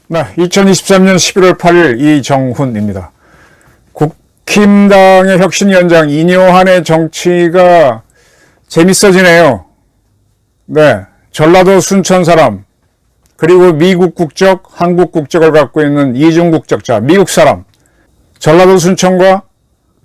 네, 2023년 11월 8일 이정훈입니다. 국힘당의 혁신위원장 이뇨한의 정치가 재밌어지네요. 네, 전라도 순천 사람, 그리고 미국 국적, 한국 국적을 갖고 있는 이중 국적자, 미국 사람, 전라도 순천과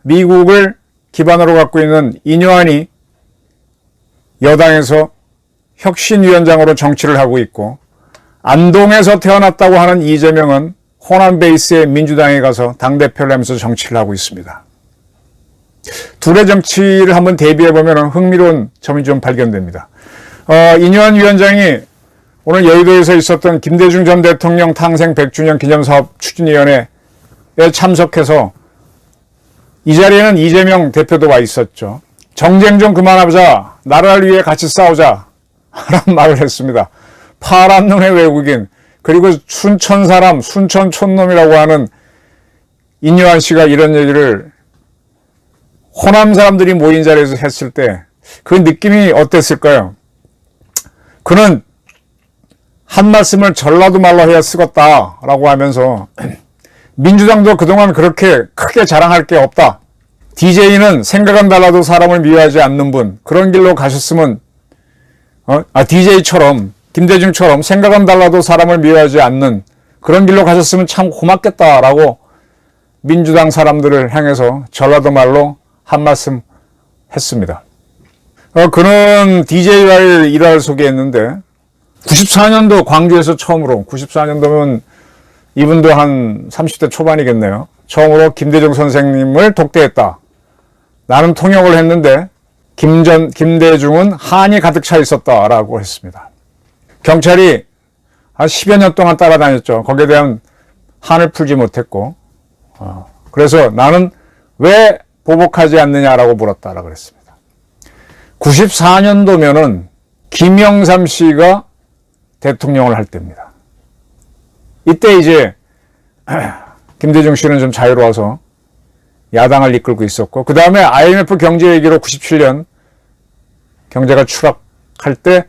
미국을 기반으로 갖고 있는 이뇨한이 여당에서 혁신위원장으로 정치를 하고 있고, 안동에서 태어났다고 하는 이재명은 호남 베이스의 민주당에 가서 당대표를 하면서 정치를 하고 있습니다. 둘의 정치를 한번 대비해보면 흥미로운 점이 좀 발견됩니다. 이뇨한 위원장이 오늘 여의도에서 있었던 김대중 전 대통령 탄생 100주년 기념사업 추진위원회에 참석해서 이 자리에는 이재명 대표도 와 있었죠. 정쟁 좀 그만하자, 나라를 위해 같이 싸우자 라는 말을 했습니다. 파란 눈의 외국인, 그리고 순천 사람, 순천 촌놈이라고 하는 이뇨한 씨가 이런 얘기를 호남 사람들이 모인 자리에서 했을 때 그 느낌이 어땠을까요? 그는 한 말씀을 전라도 말로 해야 쓰겄다라고 하면서 민주당도 그동안 그렇게 크게 자랑할 게 없다. DJ는 생각은 달라도 사람을 미워하지 않는 분, 그런 길로 가셨으면 DJ처럼 김대중처럼 생각은 달라도 사람을 미워하지 않는 그런 길로 가셨으면 참 고맙겠다라고 민주당 사람들을 향해서 전라도 말로 한 말씀 했습니다. 그는 DJ와의 일화를 소개했는데 94년도 광주에서 처음으로, 94년도면 이분도 한 30대 초반이겠네요. 처음으로 김대중 선생님을 독대했다. 나는 통역을 했는데 김대중은 한이 가득 차 있었다라고 했습니다. 경찰이 한 10여 년 동안 따라다녔죠. 거기에 대한 한을 풀지 못했고, 그래서 나는 왜 보복하지 않느냐라고 물었다라고 그랬습니다. 94년도면은 김영삼 씨가 대통령을 할 때입니다. 이때 이제 김대중 씨는 좀 자유로워서 야당을 이끌고 있었고, 그 다음에 IMF 경제위기로 97년 경제가 추락할 때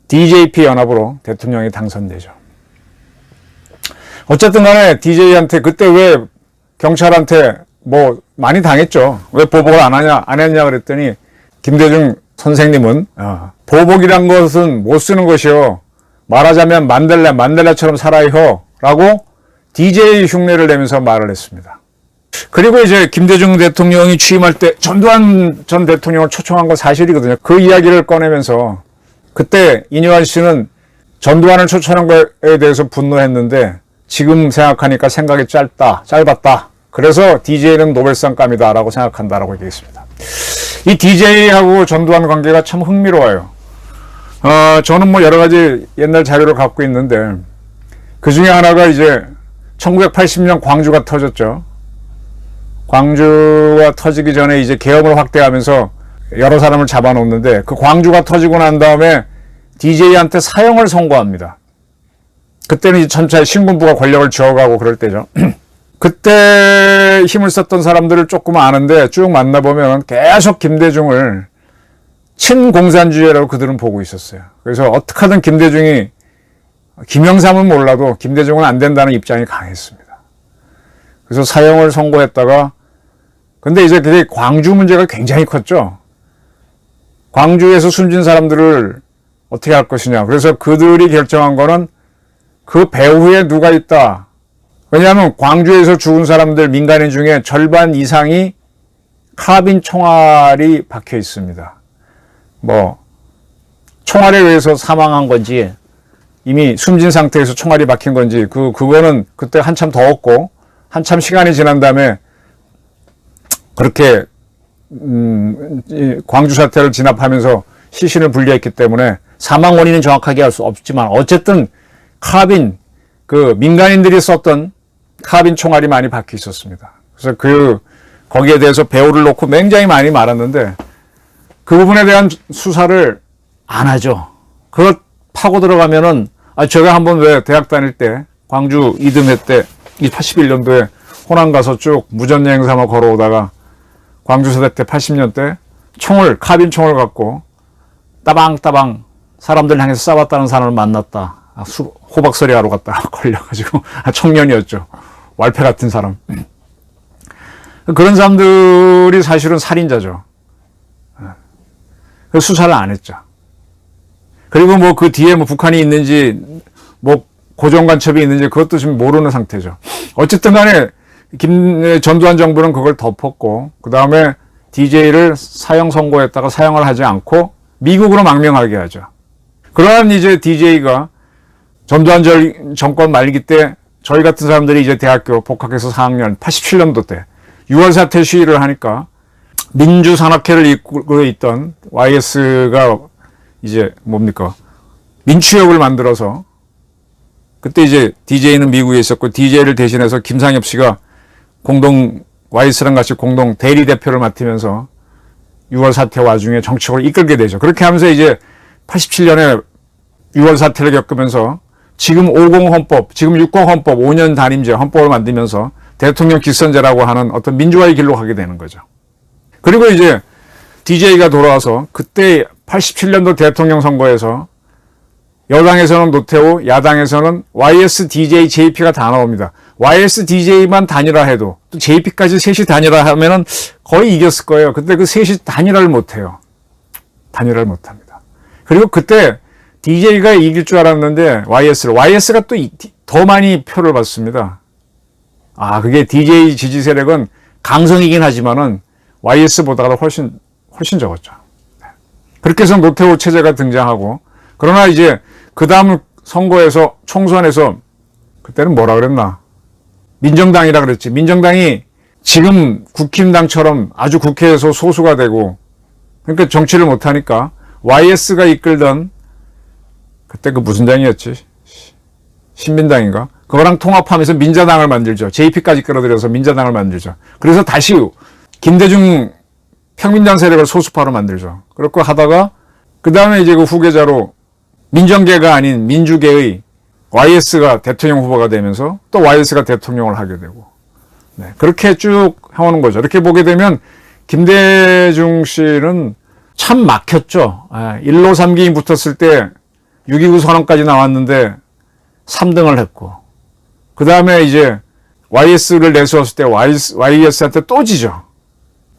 DJP 연합으로 대통령이 당선되죠. 어쨌든 간에 DJ한테 그때 왜 경찰한테 뭐 많이 당했죠. 왜 보복을 안 했냐 그랬더니 김대중 선생님은 보복이란 것은 못 쓰는 것이요. 말하자면 만델라처럼 살아요 라고 DJ 흉내를 내면서 말을 했습니다. 그리고 이제 김대중 대통령이 취임할 때 전두환 전 대통령을 초청한 건 사실이거든요. 그 이야기를 꺼내면서 그때 이뇨한 씨는 전두환을 초청한 거에 대해서 분노했는데 지금 생각하니까 생각이 짧았다. 그래서 DJ는 노벨상감이다 라고 생각한다라고 얘기했습니다. 이 DJ하고 전두환 관계가 참 흥미로워요. 저는 뭐 여러 가지 옛날 자료를 갖고 있는데 그 중에 하나가 이제 1980년 광주가 터졌죠. 광주가 터지기 전에 이제 계엄을 확대하면서 여러 사람을 잡아놓는데 그 광주가 터지고 난 다음에 DJ한테 사형을 선고합니다. 그때는 이제 점차 신군부가 권력을 쥐어가고 그럴 때죠. 그때 힘을 썼던 사람들을 조금 아는데 쭉 만나보면 계속 김대중을 친공산주의라고 그들은 보고 있었어요. 그래서 어떻게 하든 김대중이, 김영삼은 몰라도 김대중은 안 된다는 입장이 강했습니다. 그래서 사형을 선고했다가, 근데 이제 그게 광주 문제가 굉장히 컸죠. 광주에서 숨진 사람들을 어떻게 할 것이냐. 그래서 그들이 결정한 거는 그 배후에 누가 있다. 왜냐하면 광주에서 죽은 사람들 민간인 중에 절반 이상이 카빈 총알이 박혀 있습니다. 뭐 총알에 의해서 사망한 건지 이미 숨진 상태에서 총알이 박힌 건지 그거는 그때 한참 더웠고 한참 시간이 지난 다음에 그렇게 광주 사태를 진압하면서 시신을 분리했기 때문에 사망 원인은 정확하게 알 수 없지만 어쨌든 카빈, 그 민간인들이 썼던 카빈 총알이 많이 박혀 있었습니다. 그래서 거기에 대해서 배후를 놓고 굉장히 많이 말았는데 그 부분에 대한 수사를 안 하죠. 그걸 파고 들어가면은 제가 한번 왜 대학 다닐 때 광주 이듬해 때 81년도에 호남 가서 쭉 무전여행 삼아 걸어오다가 광주세대 때 80년대 카빈 총을 갖고 따방따방 사람들 향해서 쏴봤다는 사람을 만났다. 호박소리 하러 갔다 걸려가지고 청년이었죠. wal패 같은 사람. 그런 사람들이 사실은 살인자죠. 수사를 안 했죠. 그리고 뭐 그 뒤에 뭐 북한이 있는지 뭐 고정간첩이 있는지 그것도 지금 모르는 상태죠. 어쨌든 간에 전두환 정부는 그걸 덮었고 그 다음에 DJ를 사형 선고했다가 사형을 하지 않고 미국으로 망명하게 하죠. 그러한 이제 DJ가 전두환 정권 말기 때 저희 같은 사람들이 이제 대학교 복학해서 4학년 87년도 때 6월 사태 시위를 하니까 민주산악회를 이끌고 있던 YS가 이제 뭡니까? 민추협을 만들어서 그때 이제 DJ는 미국에 있었고 DJ를 대신해서 김상엽 씨가 YS랑 같이 공동 대리 대표를 맡으면서 6월 사태 와중에 정치적으로 이끌게 되죠. 그렇게 하면서 이제 87년에 6월 사태를 겪으면서 지금 50 헌법, 지금 60 헌법, 5년 단임제 헌법을 만들면서 대통령 직선제라고 하는 어떤 민주화의 길로 가게 되는 거죠. 그리고 이제 DJ가 돌아와서 그때 87년도 대통령 선거에서 여당에서는 노태우, 야당에서는 YS, DJ, JP가 다 나옵니다. YS, DJ만 단일화해도 또 JP까지 셋이 단일화하면은 거의 이겼을 거예요. 근데 그 셋이 단일화를 못해요. 단일화를 못합니다. 그리고 그때 DJ가 이길 줄 알았는데 YS가 또 더 많이 표를 받습니다. 그게 DJ 지지 세력은 강성이긴 하지만은 YS보다도 훨씬 적었죠. 그렇게 해서 노태우 체제가 등장하고 그러나 이제 그 다음 선거에서 총선에서 그때는 뭐라 그랬나? 민정당이라 그랬지. 민정당이 지금 국힘당처럼 아주 국회에서 소수가 되고 그러니까 정치를 못하니까 YS가 이끌던 그때 그 무슨 당이었지? 신민당인가? 그거랑 통합하면서 민자당을 만들죠. JP까지 끌어들여서 민자당을 만들죠. 그래서 다시 김대중 평민당 세력을 소수파로 만들죠. 그렇고 하다가 그 다음에 이제 그 후계자로 민정계가 아닌 민주계의 YS가 대통령 후보가 되면서 또 YS가 대통령을 하게 되고 그렇게 쭉 해오는 거죠. 이렇게 보게 되면 김대중 씨는 참 막혔죠. 1로 3기인 붙었을 때 6.29 선언까지 나왔는데 3등을 했고 그 다음에 이제 YS를 내세웠을 때 YS한테 또 지죠.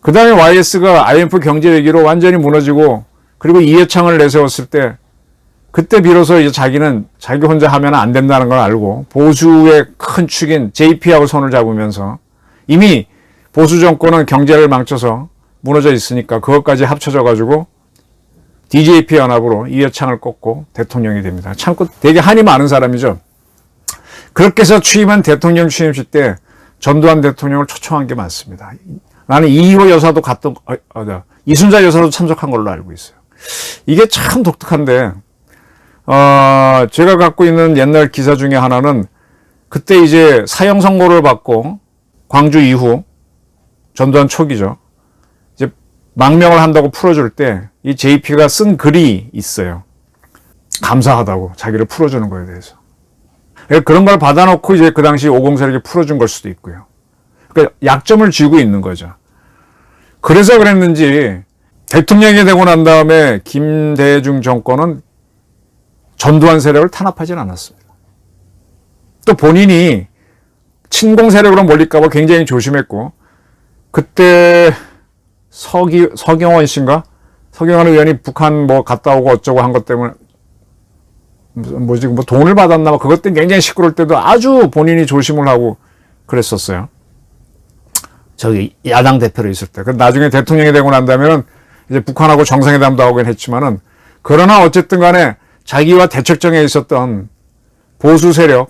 그 다음에 YS가 IMF 경제위기로 완전히 무너지고 그리고 이해창을 내세웠을 때 그때 비로소 이제 자기는 자기 혼자 하면 안 된다는 걸 알고 보수의 큰 축인 JP하고 손을 잡으면서 이미 보수 정권은 경제를 망쳐서 무너져 있으니까 그것까지 합쳐져 가지고 DJP 연합으로 이해창을 꺾고 대통령이 됩니다. 참 되게 한이 많은 사람이죠. 그렇게 해서 취임한 대통령 취임식 때 전두환 대통령을 초청한 게 많습니다. 나는 이희호 여사도 이순자 여사도 참석한 걸로 알고 있어요. 이게 참 독특한데 제가 갖고 있는 옛날 기사 중에 하나는 그때 이제 사형 선고를 받고 광주 이후 전두환 초기죠. 이제 망명을 한다고 풀어줄 때 이 JP가 쓴 글이 있어요. 감사하다고 자기를 풀어주는 거에 대해서. 그런 걸 받아놓고 이제 그 당시 50 세력이 풀어준 걸 수도 있고요. 그러니까 약점을 쥐고 있는 거죠. 그래서 그랬는지 대통령이 되고 난 다음에 김대중 정권은 전두환 세력을 탄압하지는 않았습니다. 또 본인이 친공 세력으로 몰릴까 봐 굉장히 조심했고 그때 서경원 씨인가? 서경원 의원이 북한 뭐 갔다 오고 어쩌고 한 것 때문에 뭐 돈을 받았나 봐. 그것 때문에 굉장히 시끄러울 때도 아주 본인이 조심을 하고 그랬었어요. 저기 야당 대표로 있을 때. 나중에 대통령이 되고 난 다음에는 이제 북한하고 정상회담도 하긴 했지만은 그러나 어쨌든 간에 자기와 대척점에 있었던 보수 세력을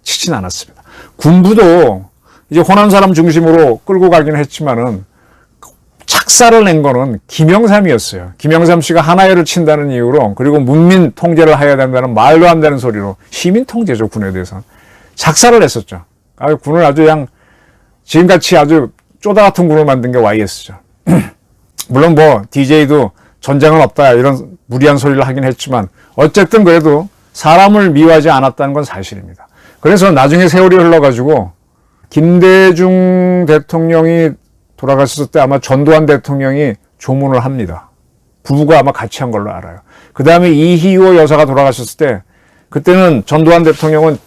치진 않았습니다. 군부도 이제 호남 사람 중심으로 끌고 가긴 했지만은 착사를 낸 거는 김영삼이었어요. 김영삼 씨가 하나회를 친다는 이유로 그리고 문민 통제를 해야 된다는 말도 안 되는 소리로 시민 통제죠, 군에 대해서. 작사를 했었죠. 군을 아주 그냥 지금같이 아주 쪼다 같은 군을 만든 게 YS죠. 물론 뭐 DJ도 전쟁은 없다 이런 무리한 소리를 하긴 했지만 어쨌든 그래도 사람을 미워하지 않았다는 건 사실입니다. 그래서 나중에 세월이 흘러가지고 김대중 대통령이 돌아가셨을 때 아마 전두환 대통령이 조문을 합니다. 부부가 아마 같이 한 걸로 알아요. 그 다음에 이희호 여사가 돌아가셨을 때 그때는 전두환 대통령은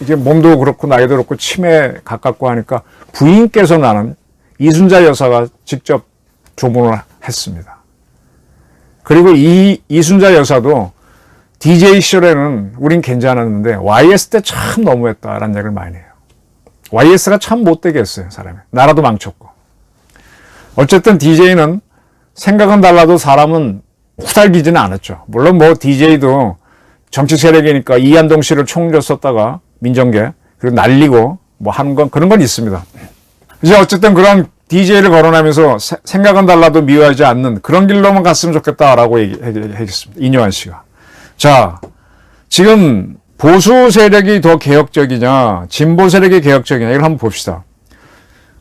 이게 몸도 그렇고 나이도 그렇고 치매에 가깝고 하니까 부인께서 나는 이순자 여사가 직접 조문을 했습니다. 그리고 이순자 여사도 DJ 시절에는 우린 괜찮았는데 YS 때 참 너무했다라는 얘기를 많이 해요. YS가 참 못되게 했어요, 사람이. 나라도 망쳤고. 어쨌든 DJ는 생각은 달라도 사람은 후달기지는 않았죠. 물론 뭐 DJ도 정치 세력이니까 이한동 씨를 총리로 썼다가 민정계 그리고 날리고 뭐 하는 건 그런 건 있습니다. 이제 어쨌든 그런 DJ를 거론하면서 생각은 달라도 미워하지 않는 그런 길로만 갔으면 좋겠다라고 얘기했습니다. 이뇨한 씨가. 자, 지금 보수 세력이 더 개혁적이냐, 진보 세력이 개혁적이냐, 이걸 한번 봅시다.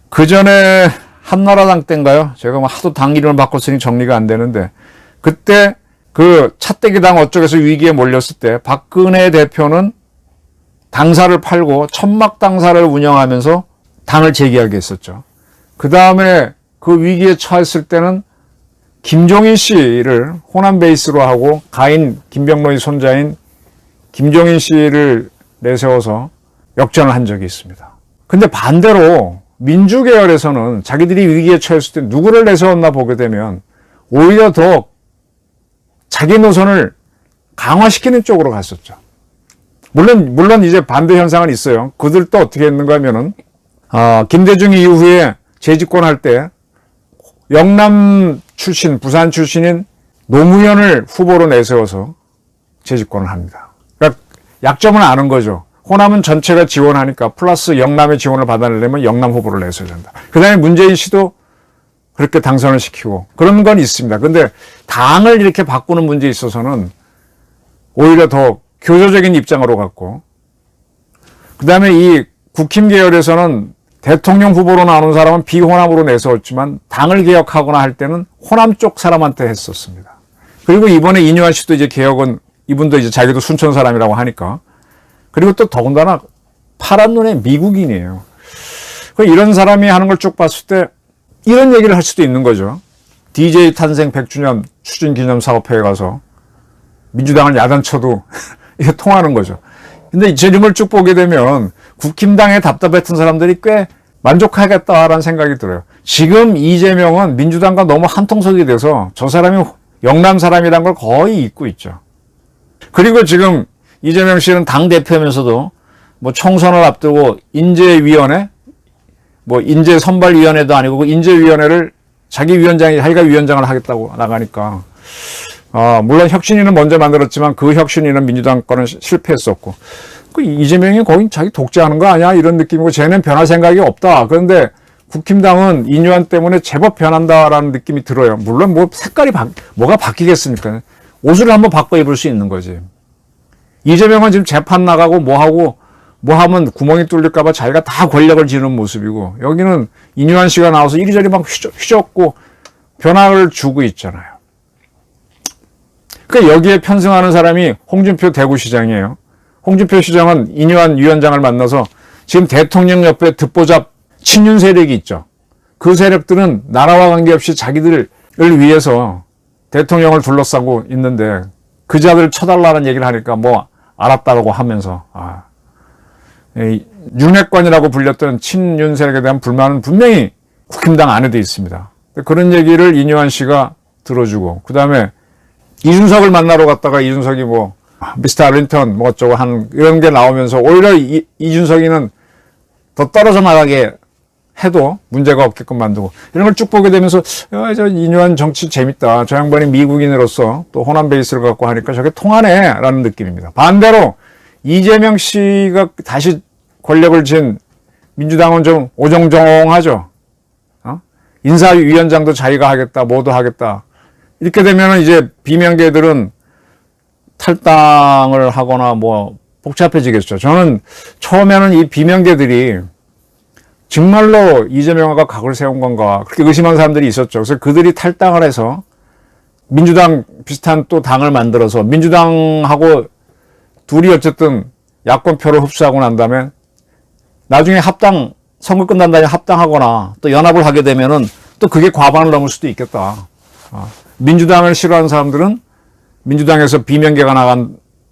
그 전에 한나라당 때인가요? 제가 뭐 하도 당 이름을 바꿨으니 정리가 안 되는데, 그때 그 차떼기당 어쪽에서 위기에 몰렸을 때, 박근혜 대표는 당사를 팔고 천막 당사를 운영하면서 당을 재기하게 했었죠. 그 다음에 그 위기에 처했을 때는 김종인 씨를 호남 베이스로 하고 가인 김병로의 손자인 김종인 씨를 내세워서 역전을 한 적이 있습니다. 근데 반대로 민주계열에서는 자기들이 위기에 처했을 때 누구를 내세웠나 보게 되면 오히려 더 자기 노선을 강화시키는 쪽으로 갔었죠. 물론 이제 반대 현상은 있어요. 그들도 어떻게 했는가 하면은, 김대중 이후에 재집권할 때 영남 출신, 부산 출신인 노무현을 후보로 내세워서 재집권을 합니다. 그러니까 약점은 아는 거죠. 호남은 전체가 지원하니까 플러스 영남의 지원을 받아내려면 영남 후보를 내세워야 된다. 그 다음에 문재인 씨도 그렇게 당선을 시키고 그런 건 있습니다. 근데 당을 이렇게 바꾸는 문제에 있어서는 오히려 더 교조적인 입장으로 갔고, 그 다음에 이 국힘 계열에서는 대통령 후보로 나오는 사람은 비호남으로 내세웠지만 당을 개혁하거나 할 때는 호남 쪽 사람한테 했었습니다. 그리고 이번에 이뇨한 씨도 이제 개혁은 이분도 이제 자기도 순천 사람이라고 하니까, 그리고 또 더군다나 파란 눈의 미국인이에요. 이런 사람이 하는 걸 쭉 봤을 때 이런 얘기를 할 수도 있는 거죠. DJ 탄생 100주년 추진 기념 사업회에 가서 민주당을 야단쳐도 이게 통하는 거죠. 근데 이런 걸 쭉 보게 되면 국힘당에 답답했던 사람들이 꽤 만족하겠다라는 생각이 들어요. 지금 이재명은 민주당과 너무 한통속이 돼서 저 사람이 영남 사람이란 걸 거의 잊고 있죠. 그리고 지금 이재명 씨는 당대표면서도 뭐 총선을 앞두고 인재위원회, 뭐 인재선발위원회도 아니고 그 인재위원회를 자기 위원장이 자기가 위원장을 하겠다고 나가니까, 물론 혁신위는 먼저 만들었지만 그 혁신위는 민주당 거는 실패했었고, 그 이재명이 거의 자기 독재하는 거 아니야? 이런 느낌이고, 쟤는 변할 생각이 없다. 그런데 국힘당은 이뇨한 때문에 제법 변한다라는 느낌이 들어요. 물론 뭐 색깔이 뭐가 바뀌겠습니까? 옷을 한번 바꿔 입을 수 있는 거지. 이재명은 지금 재판 나가고 뭐 하면 구멍이 뚫릴까봐 자기가 다 권력을 쥐는 모습이고, 여기는 이뇨한 씨가 나와서 이리저리 막 휘젓고 변화를 주고 있잖아요. 그러니까 여기에 편승하는 사람이 홍준표 대구시장이에요. 홍준표 시장은 이뇨한 위원장을 만나서 지금 대통령 옆에 듣보잡 친윤 세력이 있죠. 그 세력들은 나라와 관계없이 자기들을 위해서 대통령을 둘러싸고 있는데 그 자들 쳐달라는 얘기를 하니까 뭐 알았다고 하면서, 윤핵관이라고 불렸던 친윤 세력에 대한 불만은 분명히 국힘당 안에도 있습니다. 그런 얘기를 이뇨한 씨가 들어주고, 그 다음에 이준석을 만나러 갔다가 이준석이 뭐 미스터 알린턴 뭐 어쩌고 이런 게 나오면서 오히려 이준석이는 더 떨어져 나가게 해도 문제가 없게끔 만들고, 이런 걸 쭉 보게 되면서 저 이뇨한 정치 재밌다. 저 양반이 미국인으로서 또 호남 베이스를 갖고 하니까 저게 통하네 라는 느낌입니다. 반대로 이재명 씨가 다시 권력을 쥔 민주당은 좀 오정정하죠. 인사위원장도 자기가 하겠다, 뭐도 하겠다. 이렇게 되면 이제 비명계들은 탈당을 하거나 뭐 복잡해지겠죠. 저는 처음에는 이 비명계들이 정말로 이재명과 각을 세운 건가 그렇게 의심한 사람들이 있었죠. 그래서 그들이 탈당을 해서 민주당 비슷한 또 당을 만들어서 민주당하고 둘이 어쨌든 야권표를 흡수하고 난 다음에 나중에 합당 선거 끝난 다음에 합당하거나 또 연합을 하게 되면은 또 그게 과반을 넘을 수도 있겠다. 민주당을 싫어하는 사람들은 민주당에서 비명계가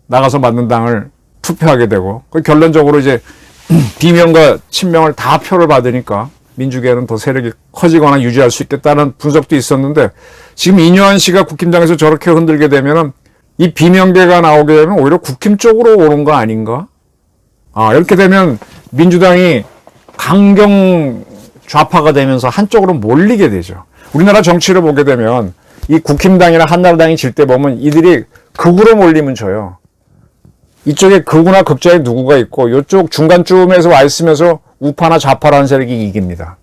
나가서 만든 당을 투표하게 되고, 결론적으로 이제 비명과 친명을 다 표를 받으니까 민주계는 더 세력이 커지거나 유지할 수 있겠다는 분석도 있었는데, 지금 이뇨한 씨가 국힘당에서 저렇게 흔들게 되면은 이 비명계가 나오게 되면 오히려 국힘 쪽으로 오는 거 아닌가? 이렇게 되면 민주당이 강경 좌파가 되면서 한쪽으로 몰리게 되죠. 우리나라 정치를 보게 되면 이 국힘당이나 한나라당이 질 때 보면 이들이 극으로 몰리면 져요. 이쪽에 극우나 극좌에 누구가 있고 이쪽 중간쯤에서 와 있으면서 우파나 좌파라는 세력이 이깁니다.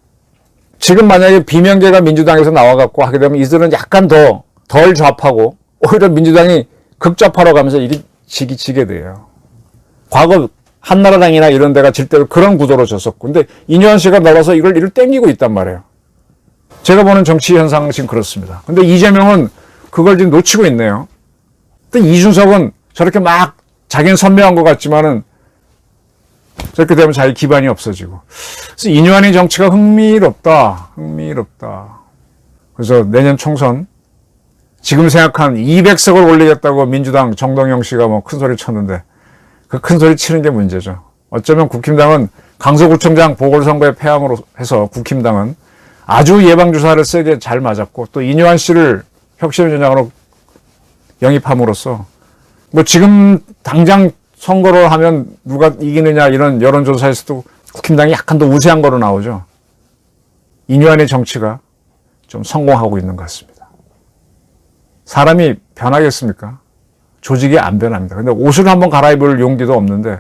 지금 만약에 비명계가 민주당에서 나와갖고 하게 되면 이들은 약간 덜 좌파고 오히려 민주당이 극좌파로 가면서 이리 지게 돼요. 과거 한나라당이나 이런 데가 질 때도 그런 구도로 졌었고, 근데 이뇨한 씨가 나와서 이를 땡기고 있단 말이에요. 제가 보는 정치 현상은 지금 그렇습니다. 근데 이재명은 그걸 지금 놓치고 있네요. 근데 이준석은 저렇게 막 자기는 선명한 것 같지만은 저렇게 되면 자기 기반이 없어지고. 그래서 이뇨한의 정치가 흥미롭다. 그래서 내년 총선 지금 생각한 200석을 올리겠다고 민주당 정동영 씨가 뭐 큰 소리 쳤는데 그 큰 소리 치는 게 문제죠. 어쩌면 국힘당은 강서구청장 보궐선거에 패함으로 해서 국힘당은 아주 예방주사를 세게 잘 맞았고 또 이뇨한 씨를 혁신위원장으로 영입함으로써 뭐 지금 당장 선거를 하면 누가 이기느냐 이런 여론조사에서도 국힘당이 약간 더 우세한 거로 나오죠. 이뇨한의 정치가 좀 성공하고 있는 것 같습니다. 사람이 변하겠습니까? 조직이 안 변합니다. 근데 옷을 한번 갈아입을 용기도 없는데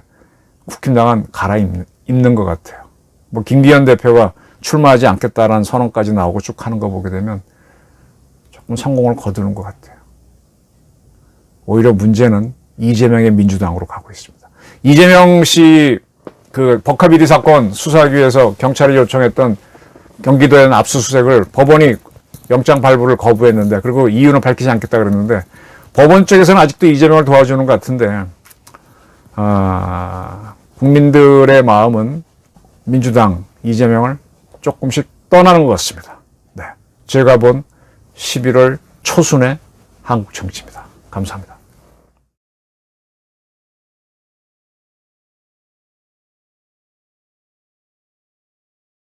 국힘당은 갈아입는 것 같아요. 뭐 김기현 대표가 출마하지 않겠다라는 선언까지 나오고 쭉 하는 거 보게 되면 조금 성공을 거두는 것 같아요. 오히려 문제는 이재명의 민주당으로 가고 있습니다. 이재명 씨 그 법카비리 사건 수사하기 위해서 경찰이 요청했던 경기도에 압수수색을 법원이 영장 발부를 거부했는데, 그리고 이유는 밝히지 않겠다 그랬는데 법원 쪽에서는 아직도 이재명을 도와주는 것 같은데 국민들의 마음은 민주당 이재명을 조금씩 떠나는 것 같습니다. 네, 제가 본 11월 초순의 한국 정치입니다. 감사합니다.